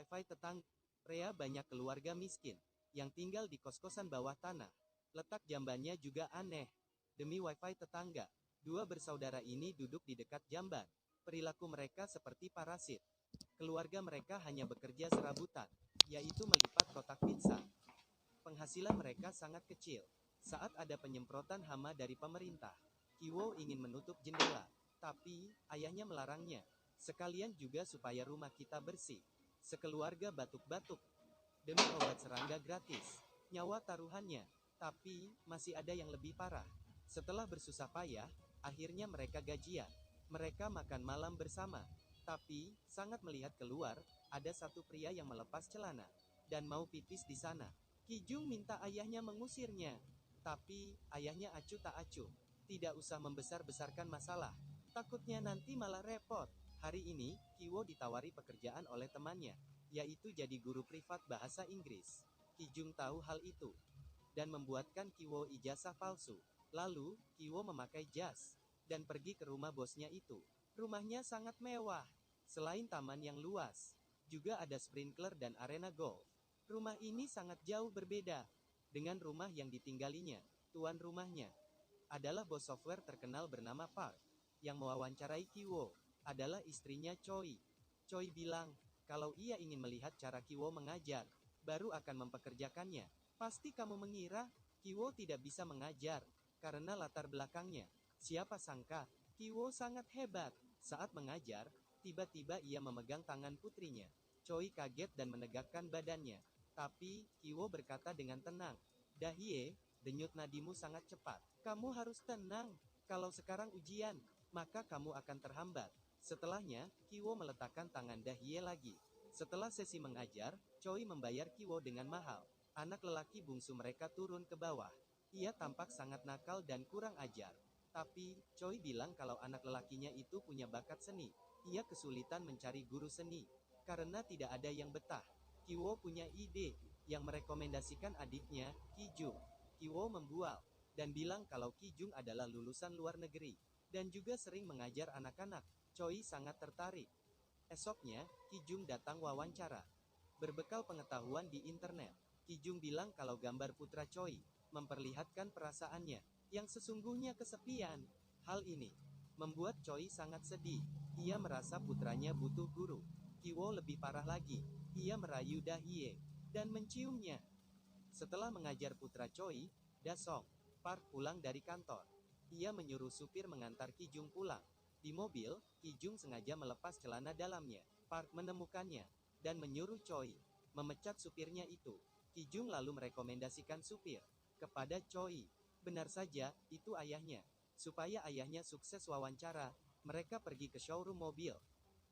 Wifi tetangga. Prea banyak keluarga miskin yang tinggal di kos-kosan bawah tanah. Letak jambannya juga aneh. Demi wifi tetangga, dua bersaudara ini duduk di dekat jamban. Perilaku mereka seperti parasit. Keluarga mereka hanya bekerja serabutan, yaitu melipat kotak pizza. Penghasilan mereka sangat kecil. Saat ada penyemprotan hama dari pemerintah, Kiwo ingin menutup jendela, tapi ayahnya melarangnya. Sekalian juga supaya rumah kita bersih. Sekeluarga batuk-batuk demi obat serangga gratis. Nyawa taruhannya, tapi masih ada yang lebih parah. Setelah bersusah payah, akhirnya mereka gajian. Mereka makan malam bersama. Tapi, sangat melihat keluar, ada satu pria yang melepas celana dan mau pipis di sana. Kijung minta ayahnya mengusirnya. Tapi, ayahnya acuh tak acuh. Tidak usah membesar-besarkan masalah. Takutnya nanti malah repot. Hari ini, Kiwo ditawari pekerjaan oleh temannya, yaitu jadi guru privat bahasa Inggris. Kijung tahu hal itu, dan membuatkan Kiwo ijazah palsu. Lalu, Kiwo memakai jas, dan pergi ke rumah bosnya itu. Rumahnya sangat mewah. Selain taman yang luas, juga ada sprinkler dan arena golf. Rumah ini sangat jauh berbeda dengan rumah yang ditinggalinya. Tuan rumahnya adalah bos software terkenal bernama Park. Yang mewawancarai Kiwo adalah istrinya Choi. Choi bilang, kalau ia ingin melihat cara Kiwo mengajar, baru akan mempekerjakannya. Pasti kamu mengira Kiwo tidak bisa mengajar karena latar belakangnya. Siapa sangka, Kiwo sangat hebat. Saat mengajar, tiba-tiba ia memegang tangan putrinya. Choi kaget dan menegakkan badannya. Tapi, Kiwo berkata dengan tenang, "Dahye, denyut nadimu sangat cepat. Kamu harus tenang. Kalau sekarang ujian, maka kamu akan terhambat." Setelahnya, Kiwo meletakkan tangan Dahye lagi. Setelah sesi mengajar, Choi membayar Kiwo dengan mahal. Anak lelaki bungsu mereka turun ke bawah. Ia tampak sangat nakal dan kurang ajar. Tapi, Choi bilang kalau anak lelakinya itu punya bakat seni. Ia kesulitan mencari guru seni, karena tidak ada yang betah. Kiwo punya ide, yang merekomendasikan adiknya, Kijung. Kiwo membual, dan bilang kalau Kijung adalah lulusan luar negeri, dan juga sering mengajar anak-anak. Choi sangat tertarik. Esoknya, Kijung datang wawancara. Berbekal pengetahuan di internet, Kijung bilang kalau gambar putra Choi memperlihatkan perasaannya yang sesungguhnya kesepian. Hal ini membuat Choi sangat sedih. Ia merasa putranya butuh guru. Kiwo lebih parah lagi. Ia merayu Dahye dan menciumnya. Setelah mengajar putra Choi, Dasong Park pulang dari kantor. Ia menyuruh supir mengantar Kijung pulang. Di mobil, Kijung sengaja melepas celana dalamnya. Park menemukannya dan menyuruh Choi memecat supirnya itu. Kijung lalu merekomendasikan supir kepada Choi. Benar saja, itu ayahnya. Supaya ayahnya sukses wawancara, mereka pergi ke showroom mobil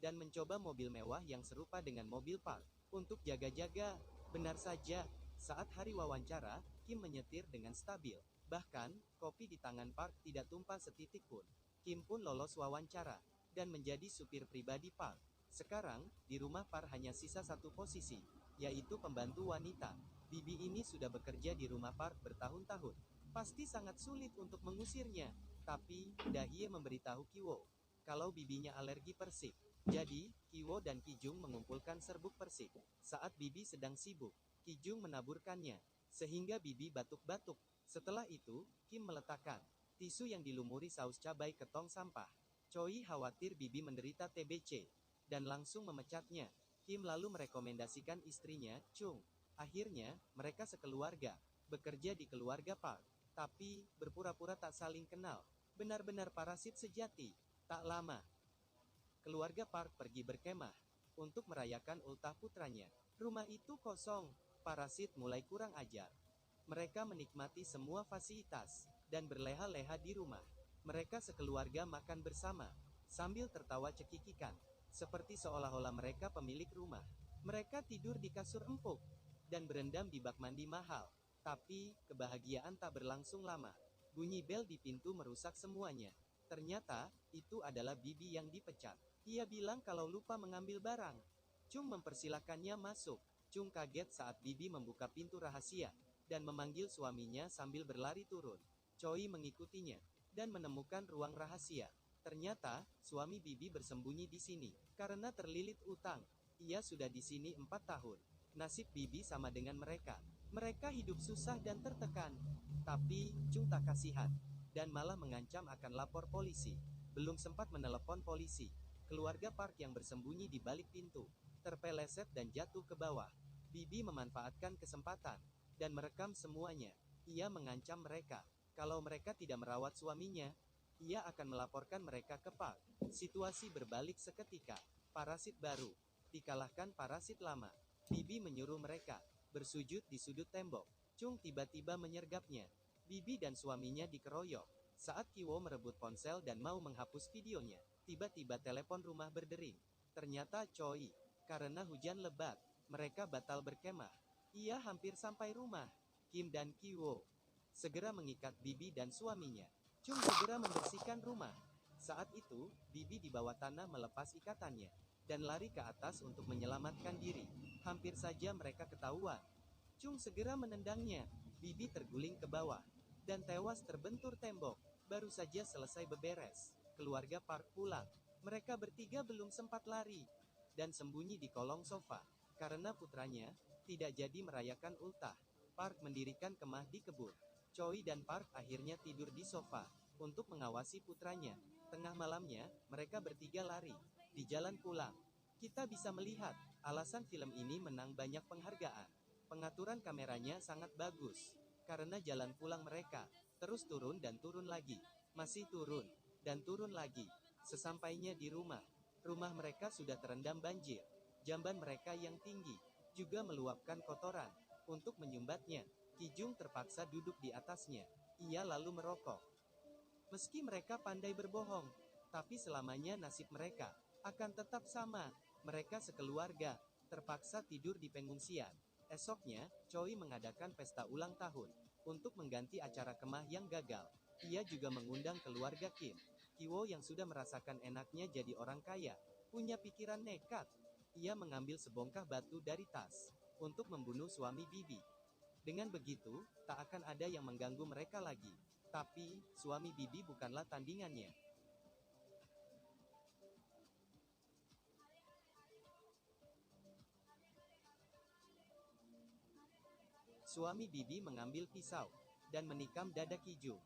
dan mencoba mobil mewah yang serupa dengan mobil Park untuk jaga-jaga. Benar saja, saat hari wawancara, Kim menyetir dengan stabil. Bahkan, kopi di tangan Park tidak tumpah setitik pun. Kim pun lolos wawancara dan menjadi supir pribadi Park. Sekarang, di rumah Park hanya sisa satu posisi, yaitu pembantu wanita. Bibi ini sudah bekerja di rumah Park bertahun-tahun. Pasti sangat sulit untuk mengusirnya. Tapi, Dahye memberitahu Kiwo kalau bibinya alergi persik. Jadi, Kiwo dan Kijung mengumpulkan serbuk persik. Saat bibi sedang sibuk, Kijung menaburkannya, sehingga bibi batuk-batuk. Setelah itu, Kim meletakkan tisu yang dilumuri saus cabai ke tong sampah. Choi khawatir bibi menderita TBC, dan langsung memecatnya. Kim lalu merekomendasikan istrinya, Chung. Akhirnya, mereka sekeluarga bekerja di keluarga Park, tapi berpura-pura tak saling kenal. Benar-benar parasit sejati. Tak lama, keluarga Park pergi berkemah untuk merayakan ultah putranya. Rumah itu kosong. Parasit mulai kurang ajar. Mereka menikmati semua fasilitas dan berleha-leha di rumah. Mereka sekeluarga makan bersama sambil tertawa cekikikan, seperti seolah-olah mereka pemilik rumah. Mereka tidur di kasur empuk dan berendam di bak mandi mahal. Tapi kebahagiaan tak berlangsung lama. Bunyi bel di pintu merusak semuanya. Ternyata itu adalah bibi yang dipecat. Ia bilang kalau lupa mengambil barang. Chung mempersilakannya masuk. Chung kaget saat bibi membuka pintu rahasia dan memanggil suaminya sambil berlari turun. Choi mengikutinya dan menemukan ruang rahasia. Ternyata suami bibi bersembunyi di sini karena terlilit utang. Ia sudah di sini 4 tahun. Nasib Bibi sama dengan mereka. Mereka hidup susah dan tertekan. Tapi, Chung tak kasihan. Dan malah mengancam akan lapor polisi. Belum sempat menelepon polisi. Keluarga Park yang bersembunyi di balik pintu, terpeleset dan jatuh ke bawah. Bibi memanfaatkan kesempatan dan merekam semuanya. Ia mengancam mereka. Kalau mereka tidak merawat suaminya, ia akan melaporkan mereka ke Park. Situasi berbalik seketika. Parasit baru dikalahkan parasit lama. Bibi menyuruh mereka bersujud di sudut tembok. Chung tiba-tiba menyergapnya. Bibi dan suaminya dikeroyok. Saat Kiwo merebut ponsel dan mau menghapus videonya, tiba-tiba telepon rumah berdering. Ternyata Choi. Karena hujan lebat, mereka batal berkemah. Ia hampir sampai rumah. Kim dan Kiwo segera mengikat Bibi dan suaminya. Chung segera membersihkan rumah. Saat itu, Bibi di bawah tanah melepas ikatannya dan lari ke atas untuk menyelamatkan diri. Hampir saja mereka ketahuan. Chung segera menendangnya. Bibi terguling ke bawah dan tewas terbentur tembok. Baru saja selesai beberes, keluarga Park pulang. Mereka bertiga belum sempat lari dan sembunyi di kolong sofa. Karena putranya tidak jadi merayakan ultah, Park mendirikan kemah di kebun. Choi dan Park akhirnya tidur di sofa untuk mengawasi putranya. Tengah malamnya, mereka bertiga lari di jalan pulang. Kita bisa melihat alasan film ini menang banyak penghargaan. Pengaturan kameranya sangat bagus. Karena jalan pulang mereka terus turun dan turun lagi. Masih turun dan turun lagi. Sesampainya di rumah mereka sudah terendam banjir. Jamban mereka yang tinggi juga meluapkan kotoran. Untuk menyumbatnya, Kijung terpaksa duduk di atasnya. Ia lalu merokok. Meski mereka pandai berbohong, tapi selamanya nasib mereka akan tetap sama. Mereka sekeluarga terpaksa tidur di pengungsian. Esoknya, Choi mengadakan pesta ulang tahun untuk mengganti acara kemah yang gagal. Ia juga mengundang keluarga Kim. Kiwo yang sudah merasakan enaknya jadi orang kaya, punya pikiran nekat. Ia mengambil sebongkah batu dari tas untuk membunuh suami Bibi. Dengan begitu, tak akan ada yang mengganggu mereka lagi. Tapi, suami Bibi bukanlah tandingannya. Suami Bibi mengambil pisau dan menikam dada Kijung.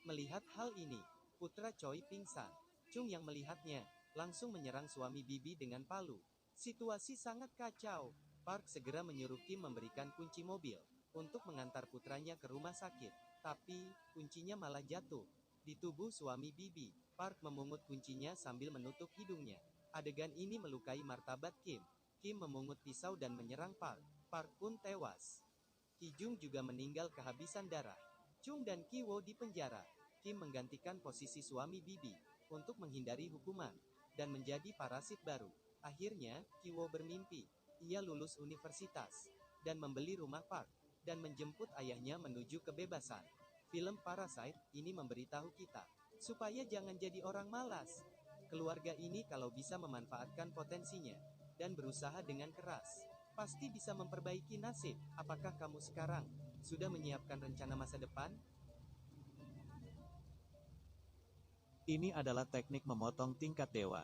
Melihat hal ini, putra Choi pingsan. Chung yang melihatnya langsung menyerang suami Bibi dengan palu. Situasi sangat kacau. Park segera menyuruh Kim memberikan kunci mobil untuk mengantar putranya ke rumah sakit. Tapi, kuncinya malah jatuh di tubuh suami Bibi. Park memungut kuncinya sambil menutup hidungnya. Adegan ini melukai martabat Kim. Kim memungut pisau dan menyerang Park. Park pun tewas. Kijung juga meninggal kehabisan darah. Chung dan Kiwo di penjara. Kim menggantikan posisi suami Bibi untuk menghindari hukuman dan menjadi parasit baru. Akhirnya, Kiwo bermimpi. Ia lulus universitas dan membeli rumah Park dan menjemput ayahnya menuju kebebasan. Film Parasite ini memberitahu kita supaya jangan jadi orang malas. Keluarga ini kalau bisa memanfaatkan potensinya dan berusaha dengan keras, pasti bisa memperbaiki nasib. Apakah kamu sekarang sudah menyiapkan rencana masa depan? Ini adalah teknik memotong tingkat dewa.